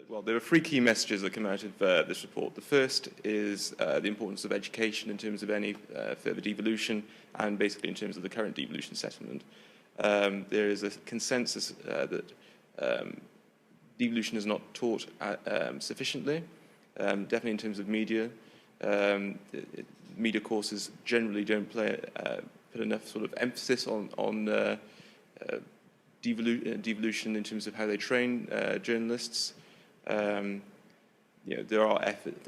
Well, there are three key messages that come out of this report. The first is the importance of education in terms of any further devolution and basically in terms of the current devolution settlement. There is a consensus that devolution is not taught sufficiently, definitely in terms of media. Media courses generally don't put enough sort of emphasis on devolution in terms of how they train journalists. There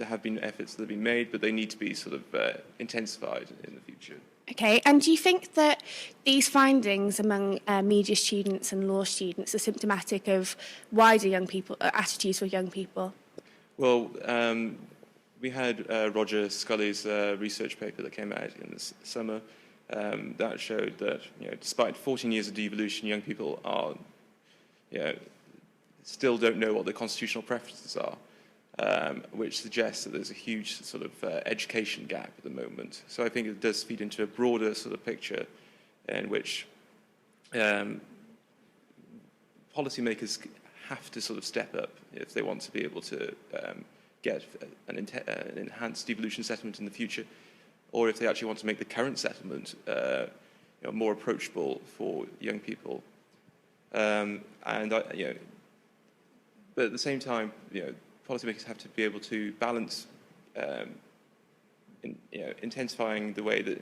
have been efforts that have been made, but they need to be sort of intensified in the future. Okay, and do you think that these findings among media students and law students are symptomatic of wider young people attitudes for young people? Well, we had Roger Scully's research paper that came out in this summer that showed that despite 14 years of devolution, young people are still don't know what their constitutional preferences are, which suggests that there's a huge sort of education gap at the moment. So I think it does feed into a broader sort of picture in which policymakers have to sort of step up if they want to be able to get an enhanced devolution settlement in the future, or if they actually want to make the current settlement more approachable for young people. But at the same time, policymakers have to be able to balance intensifying the way that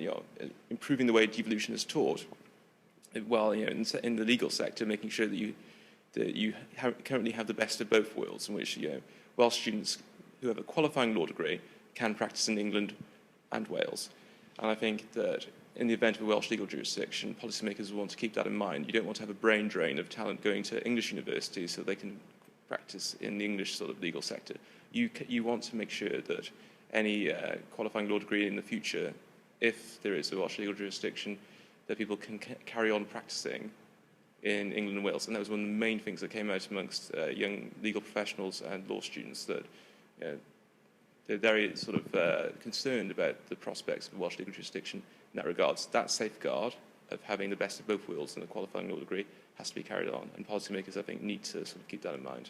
improving the way devolution is taught, while in the legal sector, making sure that you currently have the best of both worlds, in which Welsh students who have a qualifying law degree can practice in England and Wales. And I think that in the event of a Welsh legal jurisdiction, policymakers will want to keep that in mind. You don't want to have a brain drain of talent going to English universities so they can practice in the English sort of legal sector. You want to make sure that any qualifying law degree in the future, if there is a Welsh legal jurisdiction, that people can carry on practicing in England and Wales. And that was one of the main things that came out amongst young legal professionals and law students, that they're very sort of concerned about the prospects of Welsh legal jurisdiction in that regards. That safeguard of having the best of both worlds in a qualifying law degree has to be carried on, and policymakers, I think, need to sort of keep that in mind.